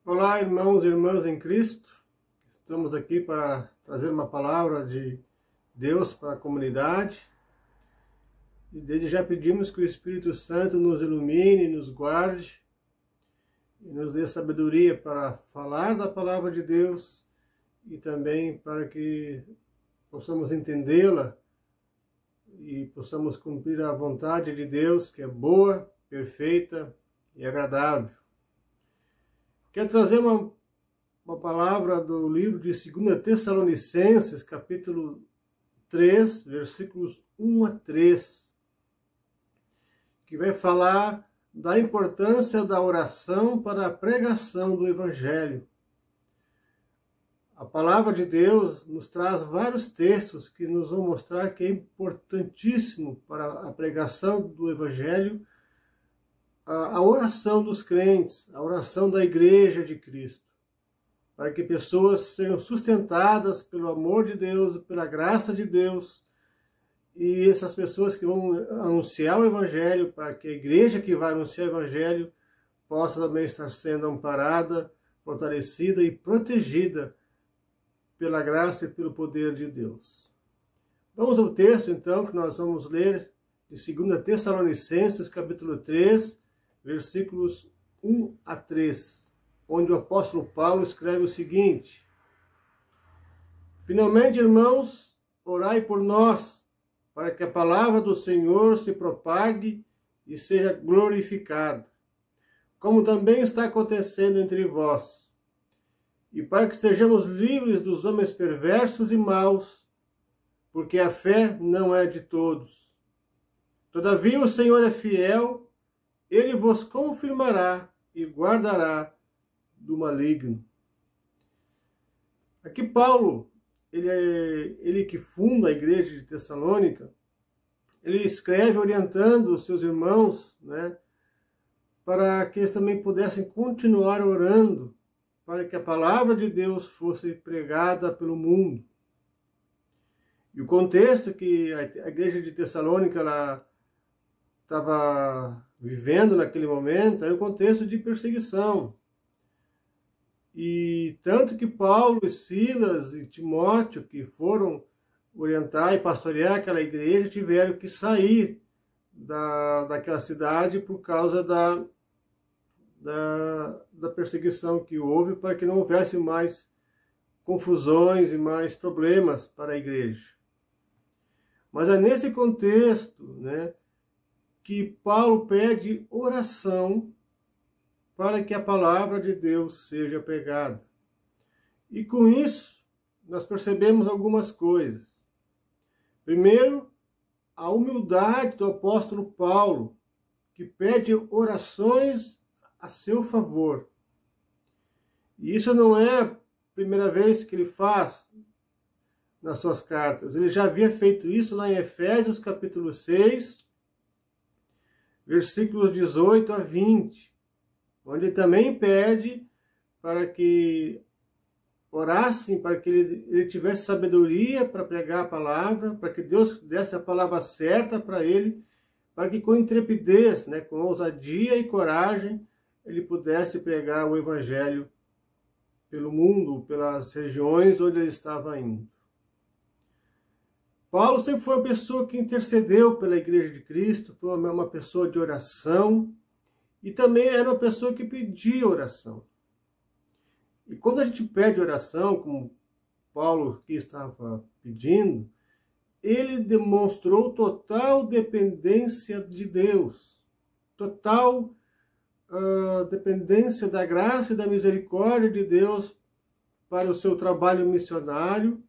Olá, irmãos e irmãs em Cristo. Estamos aqui para trazer uma palavra de Deus para a comunidade. E desde já pedimos que o Espírito Santo nos ilumine, nos guarde e nos dê sabedoria para falar da palavra de Deus e também para que possamos entendê-la e possamos cumprir a vontade de Deus, que é boa, perfeita e agradável. Quero trazer uma palavra do livro de 2 Tessalonicenses, capítulo 3, versículos 1 a 3, que vai falar da importância da oração para a pregação do Evangelho. A palavra de Deus nos traz vários textos que nos vão mostrar que é importantíssimo para a pregação do Evangelho a oração dos crentes, a oração da Igreja de Cristo, para que pessoas sejam sustentadas pelo amor de Deus, pela graça de Deus, e essas pessoas que vão anunciar o Evangelho, para que a igreja que vai anunciar o Evangelho possa também estar sendo amparada, fortalecida e protegida pela graça e pelo poder de Deus. Vamos ao texto, então, que nós vamos ler de 2 Tessalonicenses, capítulo 3, versículos 1 a 3, onde o apóstolo Paulo escreve o seguinte: Finalmente, irmãos, orai por nós, para que a palavra do Senhor se propague e seja glorificada, como também está acontecendo entre vós, e para que sejamos livres dos homens perversos e maus, porque a fé não é de todos. Todavia o Senhor é fiel, Ele vos confirmará e guardará do maligno. Aqui Paulo, ele que funda a igreja de Tessalônica, ele escreve orientando os seus irmãos, para que eles também pudessem continuar orando, para que a palavra de Deus fosse pregada pelo mundo. E o contexto que a igreja de Tessalônica ela estava vivendo naquele momento era um contexto de perseguição. E tanto que Paulo e Silas e Timóteo, que foram orientar e pastorear aquela igreja, tiveram que sair daquela cidade por causa da perseguição que houve, para que não houvesse mais confusões e mais problemas para a igreja. Mas é nesse contexto, que Paulo pede oração para que a palavra de Deus seja pregada. E com isso, nós percebemos algumas coisas. Primeiro, a humildade do apóstolo Paulo, que pede orações a seu favor. E isso não é a primeira vez que ele faz nas suas cartas. Ele já havia feito isso lá em Efésios capítulo 6, versículos 18 a 20, onde ele também pede para que orassem, para que ele tivesse sabedoria para pregar a palavra, para que Deus desse a palavra certa para ele, para que com intrepidez, com ousadia e coragem, ele pudesse pregar o Evangelho pelo mundo, pelas regiões onde ele estava indo. Paulo sempre foi uma pessoa que intercedeu pela Igreja de Cristo, foi uma pessoa de oração, e também era uma pessoa que pedia oração. E quando a gente pede oração, como Paulo aqui estava pedindo, ele demonstrou total dependência de Deus, total dependência da graça e da misericórdia de Deus para o seu trabalho missionário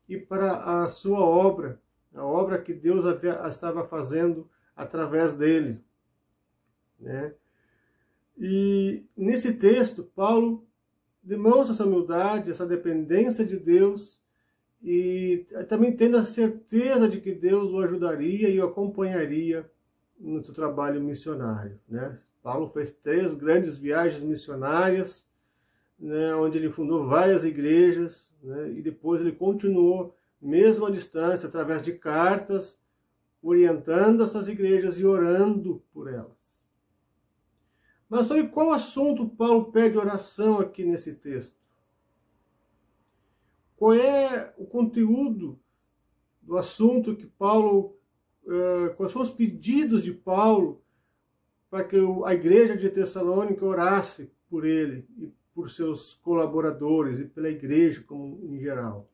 e para a sua obra, a obra que Deus estava fazendo através dele. E nesse texto, Paulo demonstra essa humildade, essa dependência de Deus, e também tendo a certeza de que Deus o ajudaria e o acompanharia no seu trabalho missionário. Paulo fez 3 grandes viagens missionárias, né, onde ele fundou várias igrejas, né, e depois ele continuou, mesmo à distância, através de cartas, orientando essas igrejas e orando por elas. Mas sobre qual assunto Paulo pede oração aqui nesse texto? Qual é o conteúdo do assunto que Paulo, quais são os pedidos de Paulo para que a igreja de Tessalônica orasse por ele e por seus colaboradores e pela igreja como em geral?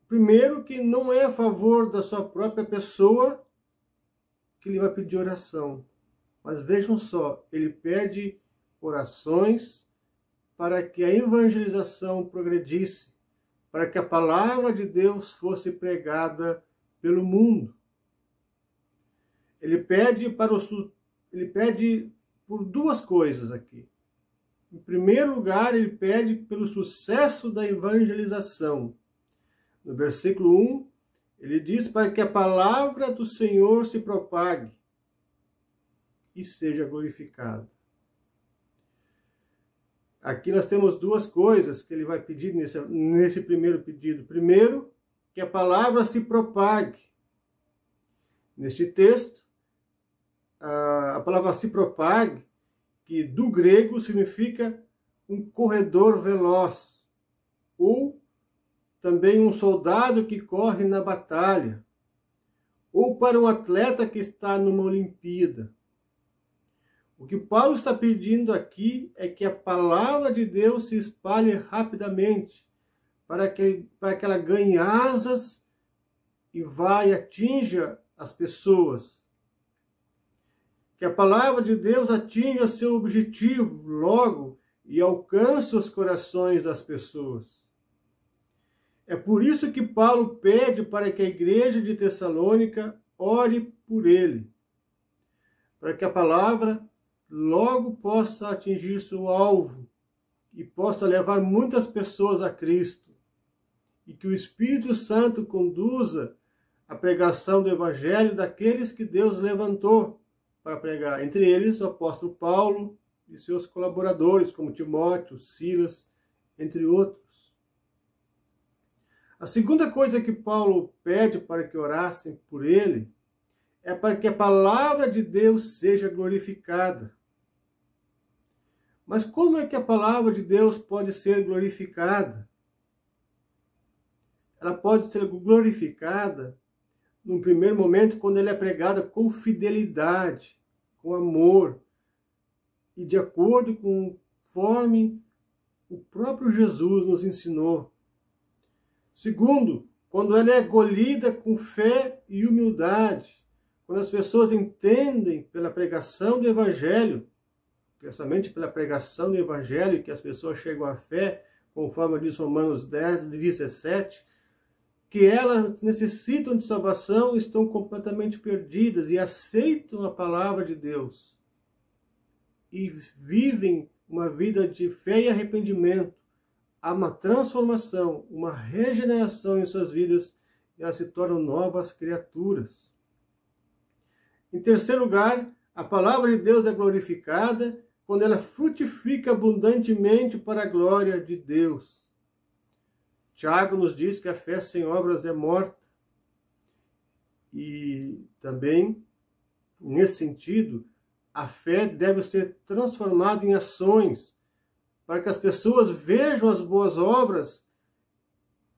Primeiro, que não é a favor da sua própria pessoa que ele vai pedir oração. Mas vejam só, ele pede orações para que a evangelização progredisse, para que a palavra de Deus fosse pregada pelo mundo. Ele pede por duas coisas aqui. Em primeiro lugar, ele pede pelo sucesso da evangelização. No versículo 1, ele diz para que a palavra do Senhor se propague e seja glorificada. Aqui nós temos duas coisas que ele vai pedir nesse primeiro pedido. Primeiro, que a palavra se propague. Neste texto, a palavra se propague, que do grego significa um corredor veloz, ou também um soldado que corre na batalha, ou para um atleta que está numa Olimpíada. O que Paulo está pedindo aqui é que a palavra de Deus se espalhe rapidamente, para que ela ganhe asas e vá e atinja as pessoas. Que a palavra de Deus atinja seu objetivo logo e alcance os corações das pessoas. É por isso que Paulo pede para que a igreja de Tessalônica ore por ele, para que a palavra logo possa atingir seu alvo e possa levar muitas pessoas a Cristo, e que o Espírito Santo conduza a pregação do Evangelho daqueles que Deus levantou para pregar, entre eles o apóstolo Paulo e seus colaboradores, como Timóteo, Silas, entre outros. A segunda coisa que Paulo pede para que orassem por ele é para que a palavra de Deus seja glorificada. Mas como é que a palavra de Deus pode ser glorificada? Ela pode ser glorificada, num primeiro momento, quando ela é pregada com fidelidade, com amor, e de acordo com conforme o próprio Jesus nos ensinou. Segundo, quando ela é acolhida com fé e humildade, quando as pessoas entendem pela pregação do Evangelho, que é somente pela pregação do Evangelho que as pessoas chegam à fé, conforme diz Romanos 10, 17, que elas necessitam de salvação, estão completamente perdidas e aceitam a palavra de Deus e vivem uma vida de fé e arrependimento. Há uma transformação, uma regeneração em suas vidas e elas se tornam novas criaturas. Em terceiro lugar, a palavra de Deus é glorificada quando ela frutifica abundantemente para a glória de Deus. Tiago nos diz que a fé sem obras é morta. E também, nesse sentido, a fé deve ser transformada em ações, para que as pessoas vejam as boas obras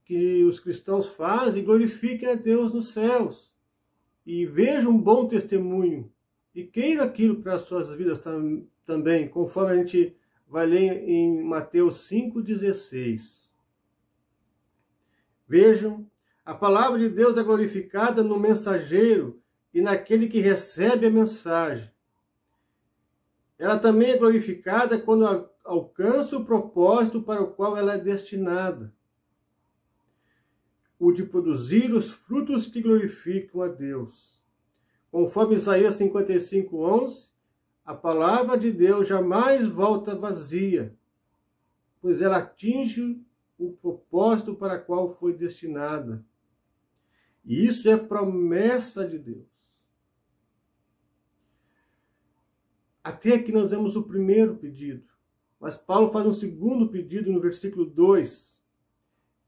que os cristãos fazem e glorifiquem a Deus nos céus. E vejam um bom testemunho e queiram aquilo para as suas vidas também, conforme a gente vai ler em Mateus 5,16. Vejam, a palavra de Deus é glorificada no mensageiro e naquele que recebe a mensagem. Ela também é glorificada quando alcança o propósito para o qual ela é destinada, o de produzir os frutos que glorificam a Deus. Conforme Isaías 55:11, a palavra de Deus jamais volta vazia, pois ela atinge o propósito para o qual foi destinada. E isso é promessa de Deus. Até aqui nós vemos o primeiro pedido. Mas Paulo faz um segundo pedido no versículo 2.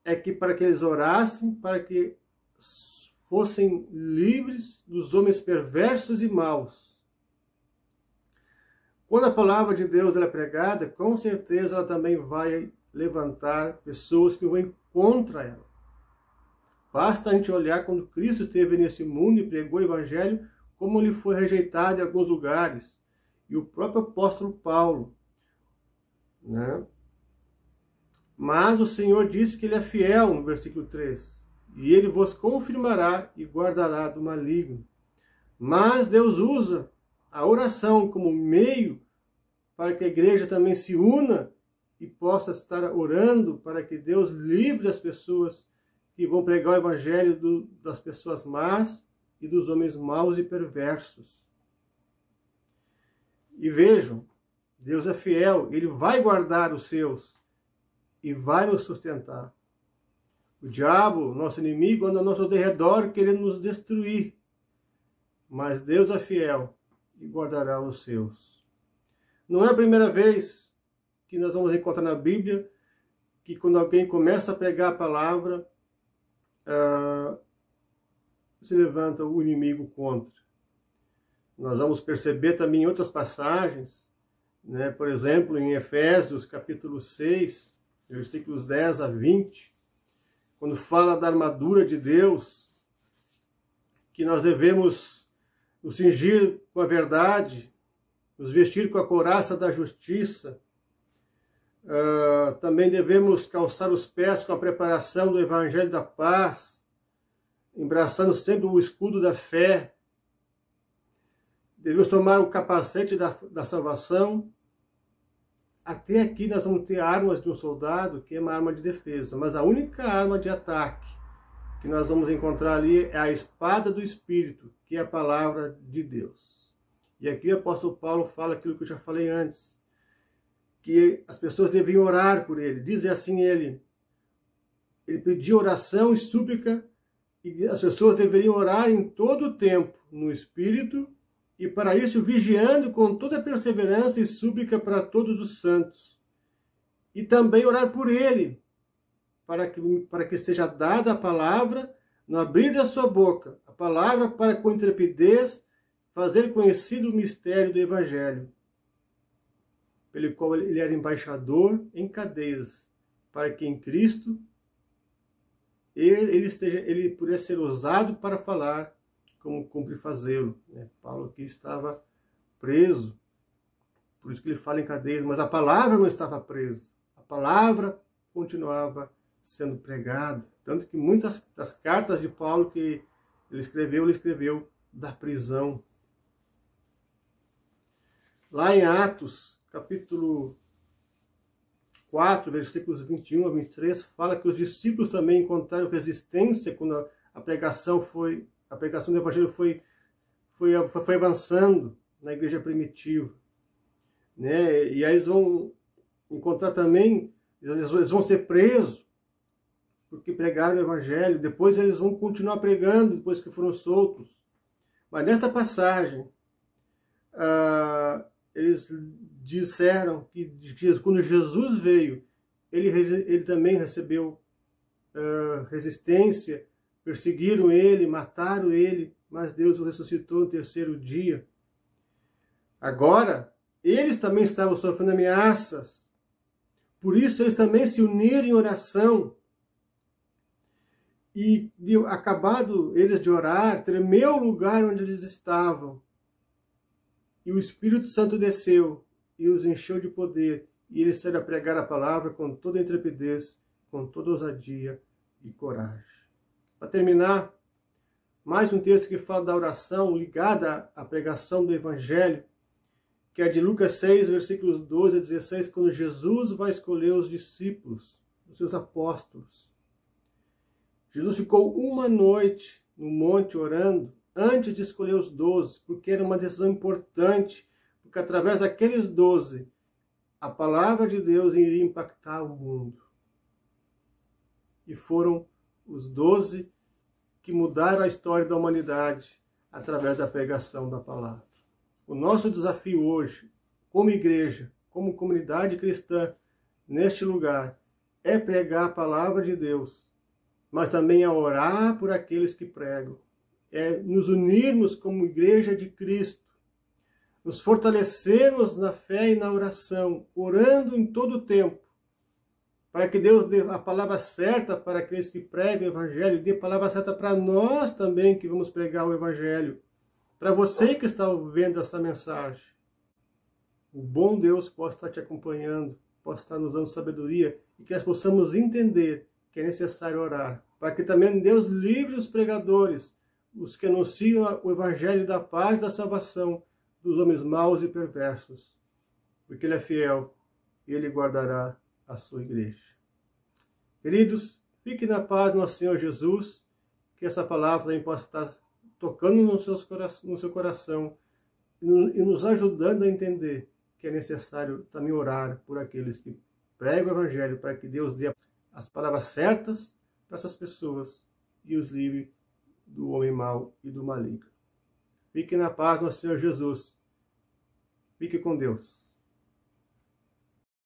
É que para que eles orassem, para que fossem livres dos homens perversos e maus. Quando a palavra de Deus é pregada, com certeza ela também vai levantar pessoas que vão contra ela. Basta a gente olhar quando Cristo esteve nesse mundo e pregou o Evangelho, como ele foi rejeitado em alguns lugares. E o próprio apóstolo Paulo, né? Mas o Senhor disse que ele é fiel, no versículo 3. E ele vos confirmará e guardará do maligno. Mas Deus usa a oração como meio para que a igreja também se una e possa estar orando para que Deus livre as pessoas que vão pregar o evangelho das pessoas más e dos homens maus e perversos. E vejam, Deus é fiel, ele vai guardar os seus e vai nos sustentar. O diabo, nosso inimigo, anda ao nosso derredor querendo nos destruir. Mas Deus é fiel e guardará os seus. Não é a primeira vez que nós vamos encontrar na Bíblia que quando alguém começa a pregar a palavra, se levanta o inimigo contra. Nós vamos perceber também em outras passagens, né? Por exemplo, em Efésios capítulo 6, versículos 10 a 20, quando fala da armadura de Deus, que nós devemos nos cingir com a verdade, nos vestir com a couraça da justiça, também devemos calçar os pés com a preparação do evangelho da paz, embraçando sempre o escudo da fé. Devemos tomar o capacete da salvação. Até aqui nós vamos ter armas de um soldado, que é uma arma de defesa. Mas a única arma de ataque que nós vamos encontrar ali é a espada do Espírito, que é a palavra de Deus. E aqui o apóstolo Paulo fala aquilo que eu já falei antes, que as pessoas deviam orar por ele. Diz assim ele pediu oração e súplica, e as pessoas deveriam orar em todo o tempo, no Espírito, e para isso vigiando com toda perseverança e súplica para todos os santos. E também orar por ele, para que seja dada a palavra no abrir da sua boca, a palavra para com intrepidez fazer conhecido o mistério do Evangelho, pelo qual ele era embaixador em cadeias, para que em Cristo ele pudesse ser usado para falar como cumpre fazê-lo. Paulo aqui estava preso, por isso que ele fala em cadeias, mas a palavra não estava presa, a palavra continuava sendo pregada, tanto que muitas das cartas de Paulo que ele escreveu da prisão. Lá em Atos, capítulo 4, versículos 21 a 23, fala que os discípulos também encontraram resistência quando a pregação do evangelho foi avançando na igreja primitiva, né? E aí eles vão encontrar também, eles vão ser presos porque pregaram o evangelho, depois eles vão continuar pregando depois que foram soltos. Mas nessa passagem, eles disseram que quando Jesus veio, ele também recebeu resistência, perseguiram ele, mataram ele, mas Deus o ressuscitou no terceiro dia. Agora, eles também estavam sofrendo ameaças, por isso eles também se uniram em oração. E acabado eles de orar, tremeu o lugar onde eles estavam. E o Espírito Santo desceu e os encheu de poder. E eles saíram a pregar a palavra com toda intrepidez, com toda ousadia e coragem. Para terminar, mais um texto que fala da oração ligada à pregação do Evangelho, que é de Lucas 6, versículos 12 a 16, quando Jesus vai escolher os discípulos, os seus apóstolos. Jesus ficou uma noite no monte orando, antes de escolher os 12, porque era uma decisão importante, porque através daqueles 12, a palavra de Deus iria impactar o mundo. E foram os 12 que mudaram a história da humanidade através da pregação da palavra. O nosso desafio hoje, como igreja, como comunidade cristã, neste lugar, é pregar a palavra de Deus, mas também é orar por aqueles que pregam. É nos unirmos como igreja de Cristo, nos fortalecermos na fé e na oração, orando em todo o tempo, para que Deus dê a palavra certa para aqueles que pregam o Evangelho, dê a palavra certa para nós também que vamos pregar o Evangelho, para você que está ouvindo essa mensagem. O bom Deus possa estar te acompanhando, possa estar nos dando sabedoria e que nós possamos entender que é necessário orar, para que também Deus livre os pregadores, os que anunciam o Evangelho da paz e da salvação dos homens maus e perversos, porque Ele é fiel e Ele guardará a sua igreja. Queridos, fiquem na paz do nosso Senhor Jesus, que essa palavra também possa estar tocando no seu coração e nos ajudando a entender que é necessário também orar por aqueles que pregam o Evangelho, para que Deus dê as palavras certas para essas pessoas e os livre do homem mau e do maligno. Fiquem na paz do nosso Senhor Jesus. Fique com Deus.